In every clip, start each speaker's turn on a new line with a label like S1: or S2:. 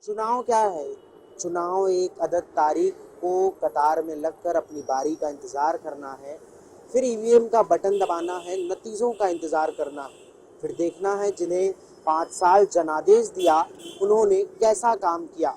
S1: चुनाव क्या है? चुनाव एक अदद तारीख को कतार में लगकर अपनी बारी का इंतज़ार करना है, फिर ईवीएम का बटन दबाना है, नतीजों का इंतज़ार करना है, फिर देखना है जिन्हें 5 साल जनादेश दिया उन्होंने कैसा काम किया।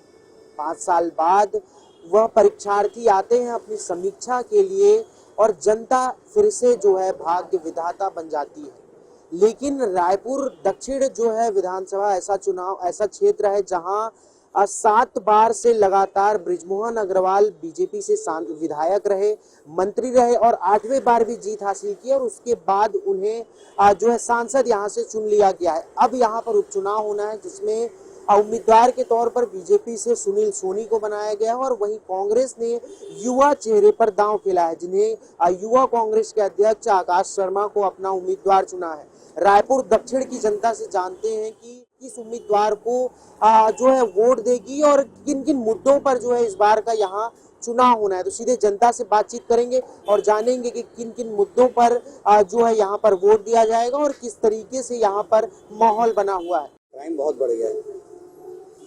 S1: 5 साल बाद वह परीक्षार्थी आते हैं अपनी समीक्षा के लिए और जनता फिर से जो है भाग्य विधाता बन जाती है। लेकिन रायपुर दक्षिण जो है विधानसभा ऐसा क्षेत्र है जहां 7 बार से लगातार बृजमोहन अग्रवाल बीजेपी से विधायक रहे, मंत्री रहे और 8वें बार भी जीत हासिल की और उसके बाद उन्हें जो है सांसद यहां से चुन लिया गया है। अब यहां पर उपचुनाव होना है जिसमें उम्मीदवार के तौर पर बीजेपी से सुनील सोनी को बनाया गया है और वहीं कांग्रेस ने युवा चेहरे पर दांव खेला है, जिन्हें युवा कांग्रेस के अध्यक्ष आकाश शर्मा को अपना उम्मीदवार चुना है। रायपुर दक्षिण की जनता से जानते हैं कि किस उम्मीदवार को जो है वोट देगी और किन किन मुद्दों पर जो है इस बार का यहाँ चुनाव होना है। तो सीधे जनता से बातचीत करेंगे और जानेंगे कि किन किन मुद्दों पर जो है यहाँ पर वोट दिया जाएगा और किस तरीके से यहाँ पर माहौल बना हुआ है।
S2: क्राइम बहुत बढ़ गया है,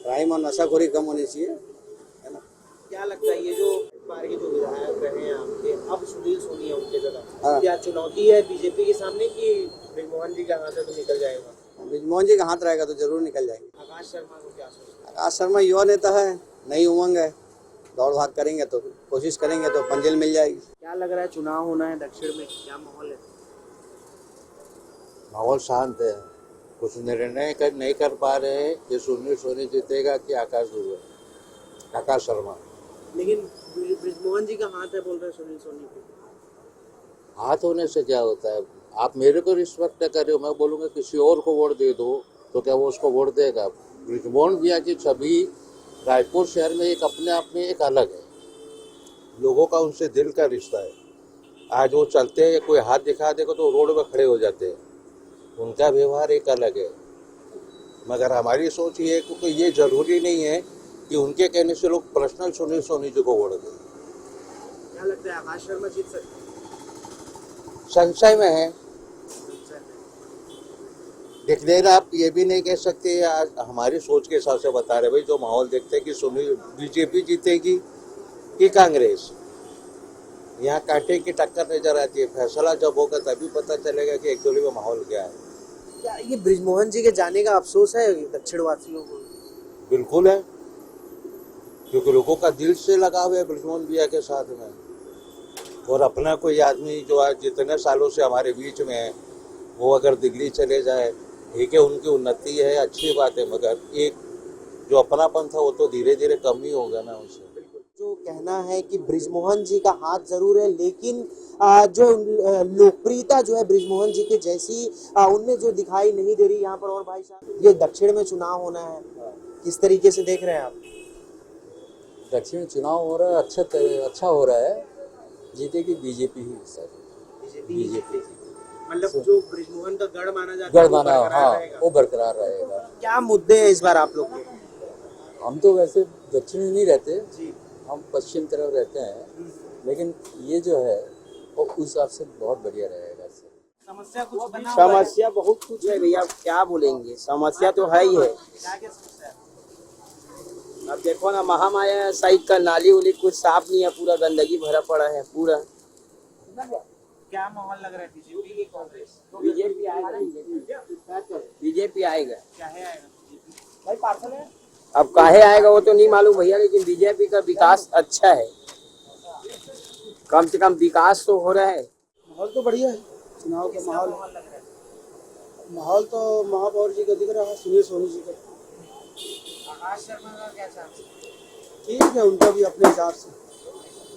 S2: क्राइम और नशाखोरी कम होनी चाहिए, है ना।
S1: क्या लगता है ये जो बार के जो विधायक रहे हैं आपके, अब सुनील सोनी है उनके जगह,
S2: हाँ।
S1: क्या चुनौती है बीजेपी के सामने कि बृजमोहन जी के हाथ से तो निकल जाएगा?
S2: बृजमोहन जी का हाथ रहेगा तो जरूर निकल जाएंगे।
S1: आकाश शर्मा को क्या सोचते हैं?
S2: आकाश शर्मा युवा नेता है, नई उमंग है, दौड़ भाग करेंगे तो कोशिश करेंगे तो मंजिल मिल जाएगी।
S1: क्या लग रहा है चुनाव होना है दक्षिण में, क्या माहौल है?
S3: माहौल शांत है, कुछ निर्णय नहीं कर पा रहे हैं कि सुनील सोनी जीतेगा कि आकाश शर्मा।
S1: लेकिन बृजमोहन जी का हाथ है बोल रहे सुनील सोनी को।
S3: हाथ होने से क्या होता है? आप मेरे को रिस्पेक्ट कर रहे हो, मैं बोलूँगा किसी और को वोट दे दो तो क्या वो उसको वोट देगा? बृजमोहन भैया की छवि रायपुर शहर में एक अपने आप में एक अलग है, लोगों का उनसे दिल का रिश्ता है। आज वो चलते हैं, कोई हाथ दिखा देगा तो रोड पर खड़े हो जाते हैं, उनका व्यवहार एक अलग है। मगर हमारी सोच ये है क्योंकि ये जरूरी नहीं है कि उनके कहने से लोग पर्सनल सुनील सोनी जी को वोट दें।
S1: क्या लगता है आकाश शर्मा जीत सकते हैं?
S3: संशय में है, देख लेना। आप ये भी नहीं कह सकते, आज हमारी सोच के हिसाब से बता रहे भाई, जो माहौल देखते हैं कि सुनील बीजेपी जीतेगी कि कांग्रेस, यहाँ कांटे की टक्कर नजर आती है। फैसला जब होगा तभी पता चलेगा कि एक्चुअली में माहौल क्या है।
S1: क्या ये बृजमोहन जी के जाने का अफसोस है दक्षिण वासियों को?
S3: बिल्कुल है, क्योंकि लोगों का दिल से लगाव है बृजमोहन भैया के साथ में। और अपना कोई आदमी जो आज जितने सालों से हमारे बीच में है, वो अगर दिल्ली चले जाए, ठीक है, उनकी उन्नति है, अच्छी बात है, मगर एक जो अपनापन था वो तो धीरे धीरे कम ही होगा ना उनसे।
S1: जो कहना है कि बृजमोहन जी का हाथ जरूर है, लेकिन जो लोकप्रियता जो है बृजमोहन जी के जैसी उनमें जो दिखाई नहीं दे रही यहाँ पर। और भाई साहब, ये दक्षिण में चुनाव होना है, किस तरीके से देख रहे हैं आप?
S4: दक्षिण चुनाव हो रहा है, अच्छा हो रहा है, जीतेगी बीजेपी ही सर। बीजेपी
S1: मतलब जो बृजमोहन का गढ़ माना जाता है
S4: गढ़ माना, हाँ, वो बरकरार रहेगा।
S1: क्या मुद्दे हैं इस बार आप लोग के?
S4: हम तो वैसे दक्षिण में नहीं रहते
S1: जी,
S4: हम पश्चिम तरफ रहते हैं, लेकिन ये जो है वो उस हिसाब से बहुत बढ़िया रहेगा सर।
S1: समस्या कुछ बना हुआ है?
S2: समस्या बहुत कुछ है भैया, क्या बोलेंगे, समस्या तो है ही है।
S1: क्या क्या समस्या है?
S2: अब देखो ना, महामाया साइड का नाली उली कुछ साफ नहीं है, पूरा गंदगी भरा पड़ा है पूरा।
S1: क्या माहौल लग रहा है बीजेपी की कांग्रेस?
S2: बीजेपी आएगा, बीजेपी आएगा।
S1: क्या है आएगा? भाई पार्सल है।
S2: अब काहे आएगा वो तो नहीं मालूम भैया, लेकिन बीजेपी का विकास अच्छा है, कम से कम विकास तो हो रहा है।
S5: माहौल तो बढ़िया है, चुनाव का माहौल।
S1: माहौल लग रहा है?
S5: माहौल तो महापौर जी का दिख रहा है, सुनील सोनी जी का।
S1: आकाश शर्मा का क्या चांस?
S5: ठीक है, उनका भी अपने हिसाब से।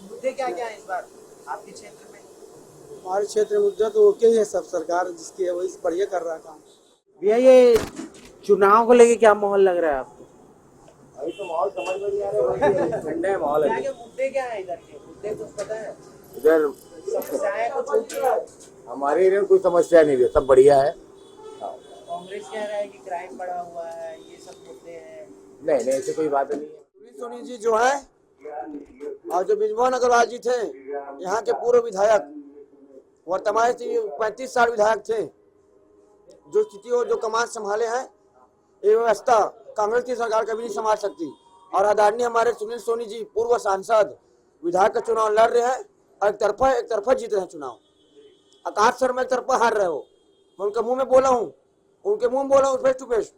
S1: मुद्दे क्या क्या है इस बार आपके क्षेत्र में?
S5: हमारे क्षेत्र में मुद्दा तो ओके ही है, सब सरकार जिसकी है वही बढ़िया कर रहा है काम।
S1: भैया ये चुनाव को लेके क्या माहौल लग रहा है आपको?
S2: अभी तो माहौल समझ में नहीं आ रहा, ठंडा माहौल
S1: क्या क्या मुद्दे क्या है इधर के? मुद्दे कुछ पता है?
S2: इधर
S1: समस्याएं कुछ होती है?
S2: हमारे एरिया में कोई समस्या नहीं है, सब बढ़िया है।
S1: कांग्रेस कह रहा है कि क्राइम बढ़ा हुआ है, ये सब मुद्दे हैं।
S2: नहीं नहीं, ऐसी कोई बात नहीं है।
S5: सुनील सोनी जी जो है और जो बृजमोहन अग्रवाल जी थे, यहाँ के पूर्व विधायक, वर्तमान 35 साल विधायक थे, जो स्थिति और जो कमान संभाले हैं, ये व्यवस्था कांग्रेस की सरकार कभी नहीं संभाल सकती। और आदरणीय हमारे सुनील सोनी जी पूर्व सांसद विधायक का चुनाव लड़ रहे हैं और एक तरफा जीत रहे हैं चुनाव। आकाश शर्मा एक तरफा हार रहे हो। मैं उनके मुंह में बोला हूँ फेस टू फेस,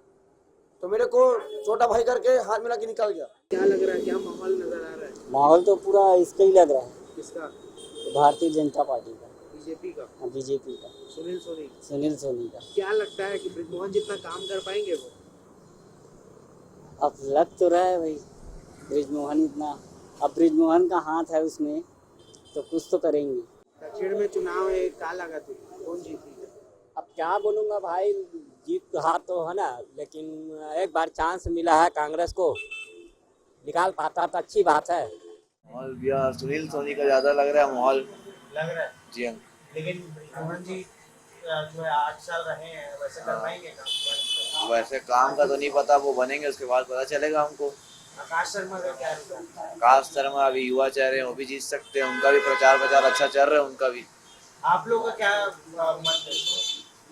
S5: तो मेरे को छोटा भाई करके हाथ मिला के निकल गया।
S1: क्या लग रहा है, क्या माहौल नजर आ रहा है?
S6: माहौल तो पूरा इसका ही लग रहा है,
S1: किसका?
S6: भारतीय जनता पार्टी का,
S1: बीजेपी का,
S6: बीजेपी का,
S1: सुनील सोनी।
S6: सुनील सोनी का।
S1: क्या लगता है कि बृजमोहन जितना काम कर पाएंगे वो?
S6: अब लग तो रहा है भाई बृजमोहन इतना, अब बृजमोहन का हाथ है उसमें तो कुछ तो करेंगे।
S1: दक्षिण में चुनाव है, क्या लगा तुम, कौन जीती?
S2: अब क्या बोलूँगा भाई, जीत हार तो है ना, लेकिन एक बार चांस मिला है कांग्रेस को, निकाल पाता तो अच्छी बात है।
S7: माहौल भैया सुनील सोनी का ज्यादा लग रहा है माहौल।
S1: लग रहा है,
S7: जी हाँ।
S1: लेकिन बृजमोहन जी जो है 8 साल रहे हैं, वैसे कर पाएंगे काम?
S7: वैसे काम का तो नहीं पता, वो बनेंगे उसके बाद पता चलेगा हमको।
S1: आकाश शर्मा का क्या रुझान?
S7: आकाश शर्मा अभी युवा चेहरे हैं, वो भी जीत सकते हैं, उनका भी प्रचार अच्छा चल रहा है उनका भी।
S1: आप लोगों का क्या मत है?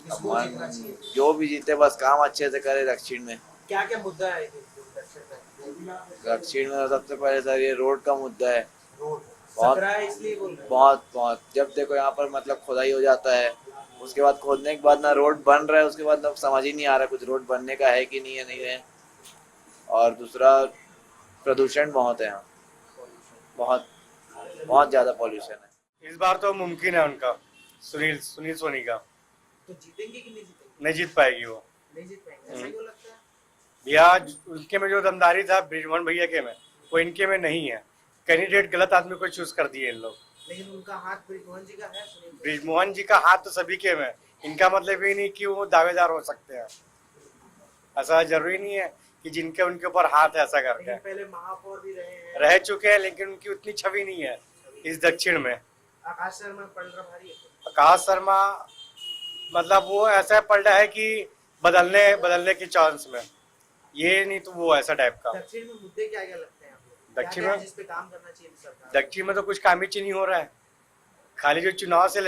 S1: किसको जीतना चाहिए?
S7: जो भी जीते बस काम अच्छे से करे दक्षिण में।
S1: क्या क्या मुद्दा है दक्षिण में?
S7: दक्षिण में सबसे पहले सर ये रोड का मुद्दा है।
S1: रोड
S7: बहुत
S1: सकरा है, इसलिए बोल रहे हैं।
S7: बहुत जब देखो यहाँ पर मतलब खुदाई हो जाता है, उसके बाद खोदने के बाद ना रोड बन रहा है, उसके बाद ना समझ ही नहीं आ रहा कुछ रोड बनने का है कि नहीं है। और दूसरा प्रदूषण बहुत है यहाँ, बहुत ज्यादा पॉल्यूशन है।
S8: इस बार तो मुमकिन है उनका, सुनील सोनी का।
S1: तो जीतेंगे कि नहीं जीतेंगे?
S8: नहीं जीत पाएगी वो।
S1: नहीं जीत पाएंगे, ऐसा क्यों लगता है?
S8: भैया उनके में जो दमदारी था बृजमोहन भैया के में, वो इनके में नहीं है। कैंडिडेट गलत आदमी को चूज कर दिए इन लोग।
S1: लेकिन उनका हाथ बृजमोहन जी का है, सुनील जी।
S8: बृजमोहन जी का हाथ तो सभी के में, इनका मतलब ये नहीं कि वो दावेदार हो सकते हैं। ऐसा जरूरी नहीं है कि जिनके उनके ऊपर हाथ है ऐसा करके।
S1: लेकिन पहले महापौर भी
S8: रह चुके हैं, लेकिन उनकी उतनी छवि नहीं है इस दक्षिण में।
S1: आकाश शर्मा पलड़ा भारी है।
S8: आकाश शर्मा मतलब वो ऐसा पलटा है कि बदलने की चांस में, ये नहीं तो वो ऐसा टाइप का।
S1: दक्षिण में मुद्दे क्या क्या लगते हैं आपको?
S8: दक्षिण
S1: क्या
S8: में
S1: जिस पे काम करना चाहिए सरकार?
S8: दक्षिण में तो कुछ काम ही नहीं हो रहा है। खाली जो चुनाव से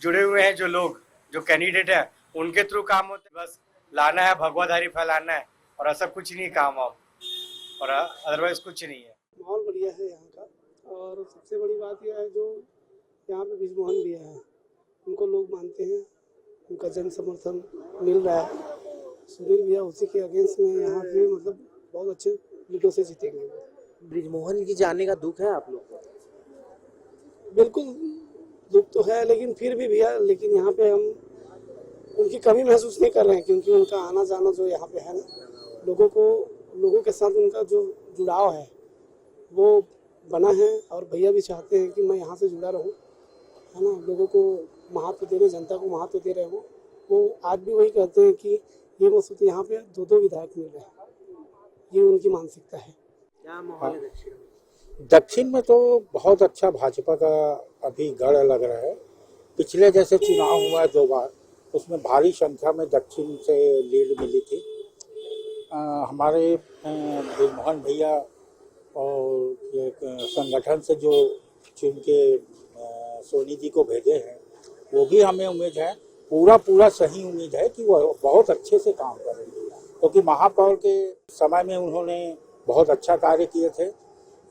S8: जुड़े हुए हैं जो लोग, जो कैंडिडेट हैं, उनके थ्रू काम होते, बस लाना है, भगवाधारी फैलाना है, और ऐसा कुछ नहीं काम वाम, और अदरवाइज कुछ नहीं है।
S9: माहौल बढ़िया है यहाँ का, और सबसे बड़ी बात यह है जो यहाँ पे बृजमोहन भैया है, उनको लोग मानते हैं, उनका जन समर्थन मिल रहा है। सुनील भैया उसी के अगेंस्ट में यहाँ पे मतलब बहुत अच्छे लीडों से जीतेंगे।
S1: बृजमोहन जी जाने का दुख है आप लोग को?
S9: बिल्कुल दुख तो है, लेकिन फिर भी भैया, लेकिन यहाँ पे हम उनकी कमी महसूस नहीं कर रहे हैं, क्योंकि उनका आना जाना जो यहाँ पे है ना, लोगों के साथ उनका जो जुड़ाव है वो बना है। और भैया भी चाहते हैं कि मैं यहाँ से जुड़ा रहूँ, है ना, लोगों को महत्व दे रहे, जनता को महत्व दे रहे हो। वो आज भी वही कहते हैं कि ये मसूद यहाँ पे 2 विधायक मिल रहे हैं, ये उनकी मानसिकता है।
S1: क्या माहौल है दक्षिण में?
S10: दक्षिण में तो बहुत अच्छा भाजपा का अभी गढ़ लग रहा है। पिछले जैसे चुनाव हुआ 2 बार, उसमें भारी संख्या में दक्षिण से लीड मिली थी। हमारे बृजमोहन भैया और एक संगठन से जो चुन के सोनी जी को भेजे हैं, वो भी हमें उम्मीद है, पूरा सही उम्मीद है कि वो बहुत अच्छे से काम करेंगे, क्योंकि महापौर के समय में उन्होंने बहुत अच्छा कार्य किए थे।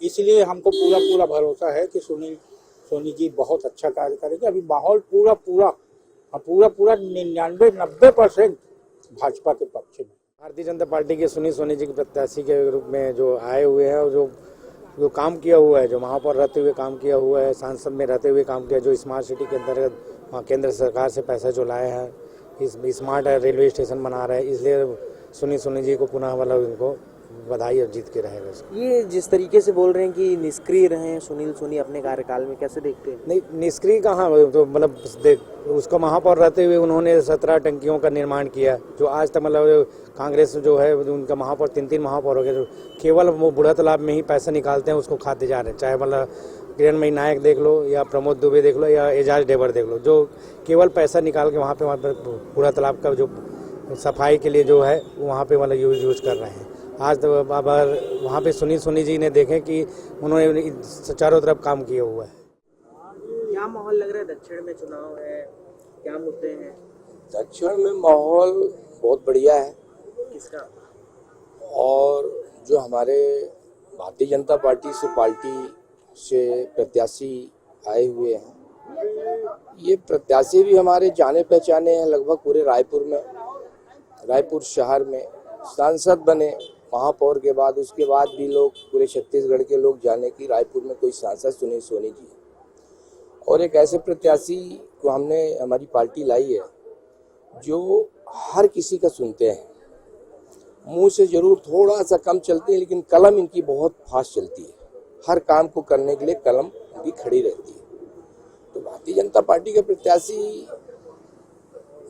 S10: इसलिए हमको पूरा भरोसा है कि सोनी जी बहुत अच्छा कार्य करेंगे। अभी माहौल पूरा 99-90% भाजपा के पक्ष में।
S11: भारतीय जनता पार्टी के सुनील सोनी जी के प्रत्याशी के रूप में जो आए हुए हैं, और जो काम किया हुआ है, जो महापौर रहते हुए काम किया हुआ है, सांसद में रहते हुए काम किया, जो स्मार्ट सिटी के अंतर्गत केंद्र सरकार से पैसा जो लाए हैं, इस स्मार्ट रेलवे स्टेशन बना रहे हैं, इसलिए सुनील सोनी जी को पुनः मतलब इनको बधाई और जीत के रहेगा।
S1: ये जिस तरीके से बोल रहे हैं कि निष्क्रिय रहे हैं सुनील सोनी अपने कार्यकाल में, कैसे देखते हैं?
S11: नहीं, निष्क्रिय कहाँ, तो मतलब उसको महापौर रहते हुए उन्होंने 17 टंकियों का निर्माण किया, जो आज तक मतलब कांग्रेस जो है उनका महापौर 3 महापौर हो गए, जो केवल वो बूढ़ा तालाब में ही पैसा निकालते हैं, उसको खाते जा रहे हैं। चाहे मतलब किरणमयी नायक देख लो, या प्रमोद दुबे देख लो, या एजाज डेबर देख लो, जो केवल पैसा निकाल के वहाँ पे बूढ़ा तालाब का जो सफाई के लिए जो है वहाँ पे मतलब यूज कर रहे हैं। आज तो अगर वहाँ पे सुनील सोनी जी ने देखें कि उन्होंने चारों तरफ काम किया हुआ है।
S1: क्या माहौल लग रहा है? दक्षिण में चुनाव है, क्या मुद्दे हैं?
S2: दक्षिण में माहौल बहुत बढ़िया है,
S1: किसका?
S2: और
S12: जो हमारे भारतीय जनता पार्टी से प्रत्याशी आए हुए हैं, ये प्रत्याशी भी हमारे जाने पहचाने हैं लगभग पूरे रायपुर शहर में। सांसद बने महापौर के बाद, उसके बाद भी लोग पूरे छत्तीसगढ़ के लोग जाने की रायपुर में कोई सांसद सुनील सोनी जी है। और एक ऐसे प्रत्याशी को हमारी पार्टी लाई है जो हर किसी का सुनते हैं। मुंह से जरूर थोड़ा सा कम चलती है, लेकिन कलम इनकी बहुत फास्ट चलती है। हर काम को करने के लिए कलम इनकी खड़ी रहती है। तो भारतीय जनता पार्टी के प्रत्याशी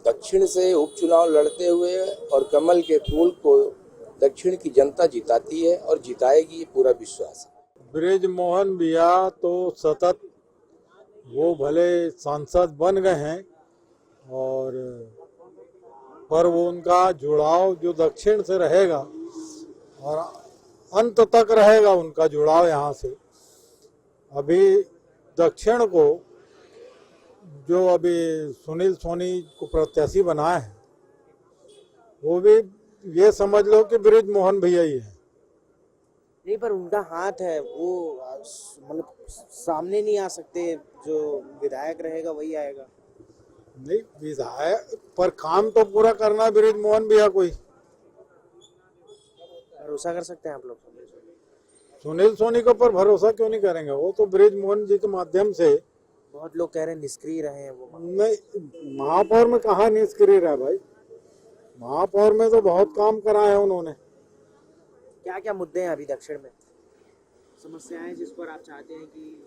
S12: दक्षिण से उपचुनाव लड़ते हुए और कमल के फूल को दक्षिण की जनता जिताती है और जिताएगी, ये पूरा विश्वास है।
S10: बृजमोहन भैया तो सतत वो भले सांसद बन गए हैं और पर वो उनका जुड़ाव जो दक्षिण से रहेगा और अंत तक रहेगा उनका जुड़ाव यहाँ से। अभी दक्षिण को जो अभी सुनील सोनी को प्रत्याशी बनाए हैं, वो भी ये समझ लो कि बृजमोहन भैया ही है।
S1: नहीं, पर उनका हाथ है, वो मतलब सामने नहीं आ सकते। जो विधायक रहेगा वही आएगा।
S10: नहीं, विधायक पर काम तो पूरा करना है बृजमोहन भैया को ही।
S1: भरोसा कर सकते हैं आप लोग
S10: सुनील सोनी के ऊपर भरोसा क्यों नहीं करेंगे? वो तो बृजमोहन जी के माध्यम से।
S1: बहुत लोग कह रहे हैं निष्क्रिय रहे हैं वो।
S10: नहीं, महापौर में कहाँ निष्क्रिय रहा भाई? महापौर में तो बहुत काम करा है उन्होंने।
S1: क्या क्या मुद्दे हैं अभी दक्षिण में, समस्याएं जिस पर आप चाहते हैं कि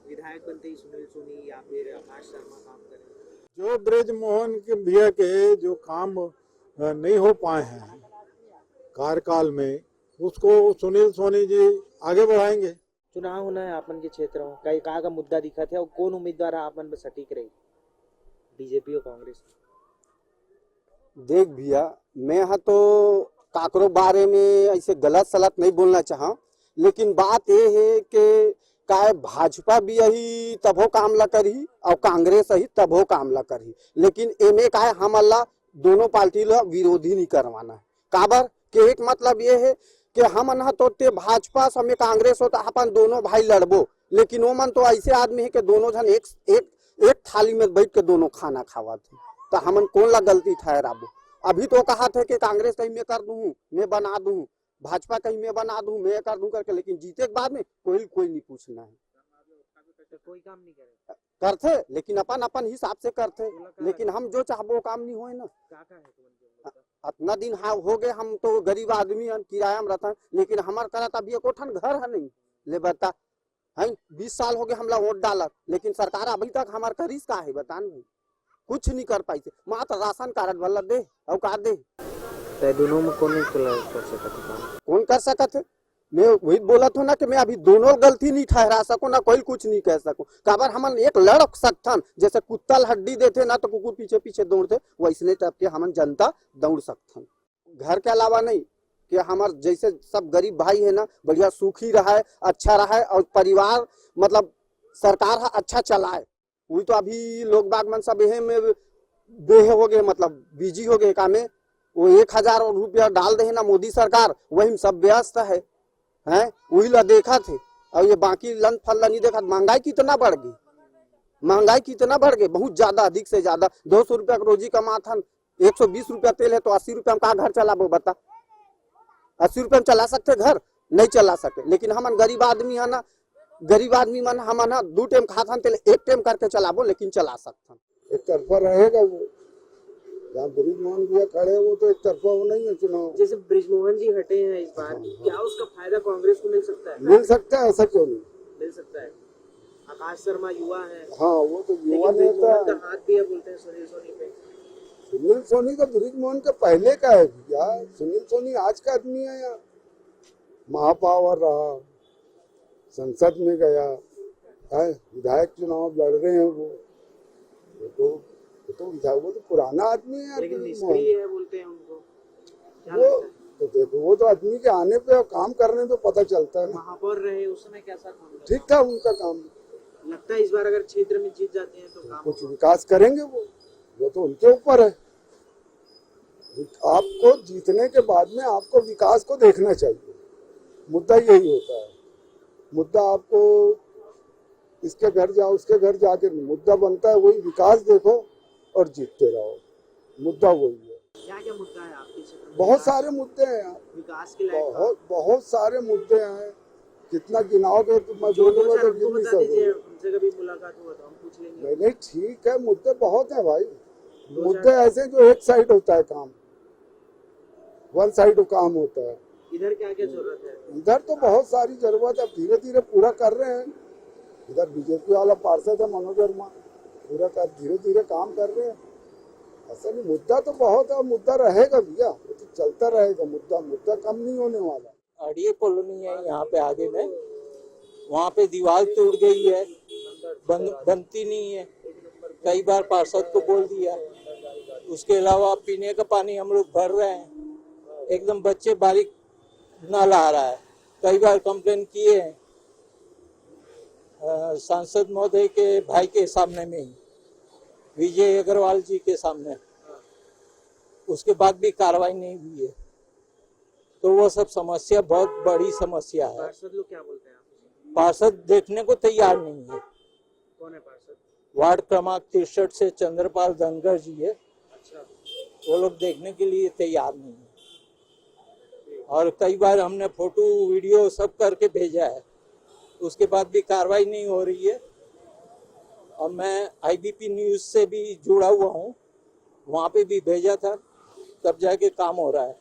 S1: विधायक बनते ही सुनील सोनी या फिर आकाश शर्मा काम करें?
S10: जो बृजमोहन के भैया के जो काम नहीं हो पाए हैं कार्यकाल में, उसको सुनील सोनी जी आगे बढ़ाएंगे।
S1: चुनाव होना है आपन के क्षेत्र में, कई का मुद्दा दिखा थे और कौन उम्मीदवार आपन में सटीक रही, बीजेपी और कांग्रेस?
S13: देख भैया, मैं यहाँ तो काकरो बारे में ऐसे गलत सलत नहीं बोलना चाहा, लेकिन बात ये है कि काय भाजपा भी यही तभो काम ला करी और कांग्रेस ही तभो काम ला करी, लेकिन एमे काय हम अल्लाह दोनों पार्टी ला विरोधी नहीं करवाना है। काबर के एक मतलब ये है कि हम न तो ते भाजपा समय कांग्रेस हो तो अपन दोनों भाई लड़बो, लेकिन वो मन तो ऐसे आदमी है कि दोनों जन एक थाली में बैठ के दोनों खाना खावा थे, तो हमन कौन ला गलती ठहराबो? अभी तो कहा थे कि कांग्रेस कहीं मैं कर दूं, मैं बना दूं, भाजपा कहीं मैं बना दूं, मैं कर दूं करके, लेकिन जीते के बाद में कोई नहीं पूछना है।
S1: कोई काम नहीं करे
S13: करते, लेकिन अपन हिसाब से करते, लेकिन हम जो चाहबो काम नहीं होए ना। इतना दिन हो गए, हम तो गरीब आदमी किराया में रहता, लेकिन हमार करत अभी एक कोठन घर है नहीं ले बता है। 20 साल हो गए हमला वोट डालत, लेकिन सरकार अभी तक हमार करीस का है बतान भाई, कुछ नहीं कर पाई। मात्र राशन कार्ड वाला दे और का दे,
S1: दोनों में कौन कर सकता है?
S13: कौन कर सकत है? मैं वही बोला था ना कि मैं अभी दोनों गलती नहीं ठहरा सकूं ना कोई कुछ नहीं कह सकूं। काबर हमन एक लड़ सकथन, जैसे कुत्ता हड्डी देते ना तो कुकुर पीछे पीछे दौड़ते, वैसने टाइप के हमन जनता दौड़ सकथन। घर के अलावा नहीं कि हमार जैसे सब गरीब भाई है ना, बढ़िया सुखी रहा है, अच्छा रहा है और परिवार मतलब सरकार अच्छा चलाए। वही तो अभी लोग बाग मन सब यही में देह हो गए, मतलब बिजी हो गए काम में। वो 1000 रुपया डाल दे ना मोदी सरकार, वही में सब व्यस्त है वही ला देखा थे। और ये बाकी लन फल नहीं देखा। महंगाई कितना बढ़ गई, महंगाई कितना बढ़ गई, बहुत ज्यादा, अधिक से ज्यादा। 200 रुपया रोजी कमाता, 120 रुपया तेल है तो 80 रुपया में कहा घर चलाबो बता? 80 रुपया में चला सकते घर? नहीं चला सके। लेकिन हमन गरीब आदमी है ना, गरीब आदमी मन हम ना 2 टाइम खाथन तेल 1 टाइम करके चलाबो, लेकिन चला सकथन।
S10: एक तरफा रहेगा वो, जहाँ बृजमोहन भैया खड़े वो तो एक तरफा वो नहीं है चुनाव।
S1: जैसे बृजमोहन जी हटे हैं इस बार, क्या उसका फायदा कांग्रेस को मिल सकता है?
S10: मिल सकता है, ऐसा क्यों नहीं
S1: मिल सकता है। आकाश शर्मा युवा है,
S10: हाँ वो तो युवा नेता है।
S1: हाथ भी है बोलते हैं सुनील सोनी पे।
S10: सुनील सोनी का बृजमोहन का पहले का है भैया, सुनील सोनी आज का आदमी है। यार महापौर रहा, संसद में गया है, विधायक चुनाव लड़ रहे हैं वो तो विधायक, वो तो पुराना आदमी है।
S1: लेकिन निष्क्रिय है बोलते हैं उनको,
S10: वो तो देखो, वो तो आदमी के आने पे और काम करने पे पता चलता है।
S1: महापौर रहे उस समय कैसा काम
S10: ठीक था उनका काम।
S1: लगता है इस बार अगर क्षेत्र में जीत जाते हैं तो काम
S10: कुछ विकास करेंगे वो तो उनके ऊपर है। आपको जीतने के बाद में आपको विकास को देखना चाहिए।
S14: मुद्दा यही होता है। मुद्दा आपको इसके घर जाओ उसके घर जाकर मुद्दा बनता है वही विकास देखो और जीतते रहो, मुद्दा वही है।
S1: क्या क्या मुद्दा है आपके क्षेत्र में?
S14: बहुत सारे मुद्दे हैं यार,
S1: विकास के लायक
S14: बहुत सारे मुद्दे हैं, कितना गिनाओगे तो मैं बोलूंगा तो गिन नहीं सकूंगा।
S1: हमसे कभी मुलाकात हुआ तो हम पूछ लेंगे।
S14: नहीं ठीक है, मुद्दे बहुत हैं भाई, मुद्दे ऐसे जो एक साइड होता है काम, वन साइड काम होता है।
S1: इधर क्या क्या जरूरत है?
S14: इधर तो बहुत सारी जरूरत है, धीरे धीरे पूरा कर रहे हैं। इधर बीजेपी वाला पार्षद है मनोज वर्मा, पूरा कर धीरे धीरे काम कर रहे हैं। ऐसा नहीं, मुद्दा तो बहुत है, मुद्दा रहेगा भैया, वो तो चलता रहेगा, मुद्दा कम नहीं होने वाला।
S15: आड़िये कॉलोनी है यहाँ पे आगे में, वहाँ पे दीवार टूट गई है, बनती नहीं है, कई बार पार्षद को बोल दिया। उसके अलावा पीने का पानी हम लोग भर रहे हैं, एकदम बच्चे बारीक नल आ रहा है, कई बार कंप्लेन किए हैं सांसद महोदय के भाई के सामने में ही, विजय अग्रवाल जी के सामने, उसके बाद भी कार्रवाई नहीं हुई है। तो वो सब समस्या बहुत बड़ी समस्या है।
S1: पार्षद लोग क्या बोलते हैं?
S15: पार्षद देखने को तैयार नहीं है।
S1: कौन है पार्षद?
S15: वार्ड क्रमांक 63 से चंद्रपाल धनगर जी है।
S1: अच्छा,
S15: वो लोग देखने के लिए तैयार नहीं है। और कई बार हमने फोटो वीडियो सब करके भेजा है, उसके बाद भी कार्रवाई नहीं हो रही है। और मैं IBP न्यूज से भी जुड़ा हुआ हूँ, वहाँ पे भी भेजा था, तब जाके काम हो रहा है।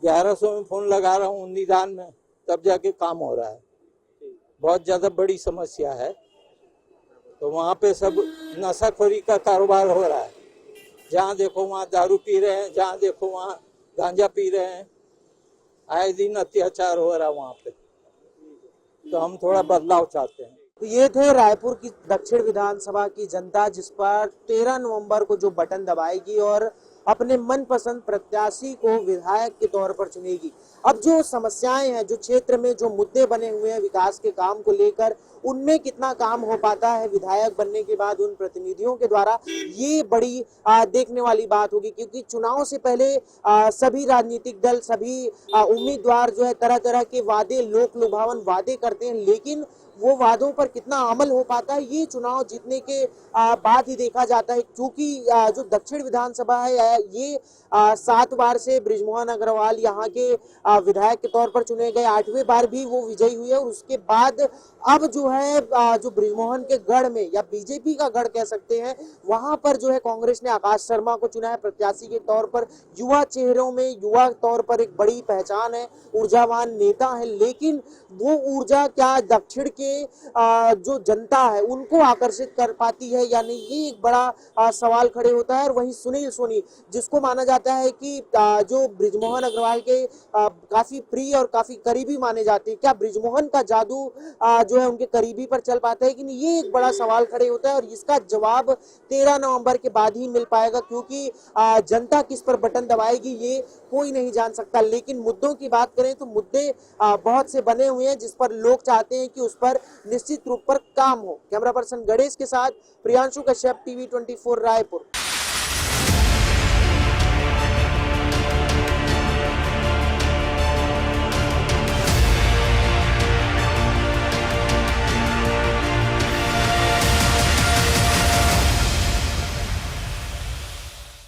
S15: 1100 में फोन लगा रहा हूँ निदान में, तब जाके काम हो रहा है। बहुत ज्यादा बड़ी समस्या है। तो वहाँ पे सब नशाखोरी का कारोबार हो रहा है, जहाँ देखो वहाँ दारू पी रहे हैं, जहाँ देखो वहाँ गांजा पी रहे हैं, आए दिन अत्याचार हो रहा है वहाँ पे। तो हम थोड़ा बदलाव चाहते हैं।
S1: तो ये थे रायपुर की दक्षिण विधानसभा की जनता, जिस पर 13 नवंबर को जो बटन दबाएगी और अपने मनपसंद प्रत्याशी को विधायक के तौर पर चुनेगी। अब जो समस्याएं हैं, जो क्षेत्र में जो मुद्दे बने हुए हैं विकास के काम को लेकर, उनमें कितना काम हो पाता है विधायक बनने के बाद उन प्रतिनिधियों के द्वारा, ये बड़ी देखने वाली बात होगी। क्योंकि चुनाव से पहले सभी राजनीतिक दल, सभी उम्मीदवार जो है तरह तरह के वादे, लोक लुभावन वादे करते हैं, लेकिन वो वादों पर कितना अमल हो पाता है ये चुनाव जीतने के बाद ही देखा जाता है। क्योंकि जो दक्षिण विधानसभा है ये 7 बार से बृजमोहन अग्रवाल यहाँ के विधायक के तौर पर चुने गए, 8वें बार भी वो विजयी हुए। और उसके बाद अब जो है जो बृजमोहन के गढ़ में, या बीजेपी का गढ़ कह सकते हैं, वहां पर जो है कांग्रेस ने आकाश शर्मा को चुना है प्रत्याशी के तौर पर। युवा चेहरों में, युवा तौर पर एक बड़ी पहचान है, ऊर्जावान नेता है, लेकिन वो ऊर्जा क्या दक्षिण के जो जनता है उनको आकर्षित कर पाती है या नहीं, ये एक बड़ा सवाल खड़े होता है। और वहीं सुनील सोनी, जिसको माना जाता है कि जो बृजमोहन अग्रवाल के काफी प्रिय और काफी करीबी माने जाते हैं, क्या बृजमोहन का जादू जो है उनके करीबी पर चल पाता है कि नहीं, ये एक बड़ा सवाल खड़े होता है। और इसका जवाब 13 नवंबर के बाद ही मिल पाएगा, क्योंकि जनता किस पर बटन दबाएगी ये कोई नहीं जान सकता। लेकिन मुद्दों की बात करें तो मुद्दे बहुत से बने हुए हैं, जिस पर लोग चाहते हैं कि उस पर निश्चित रूप पर काम हो। कैमरा पर्सन गणेश के साथ प्रियांशु कश्यप, TV 24 रायपुर।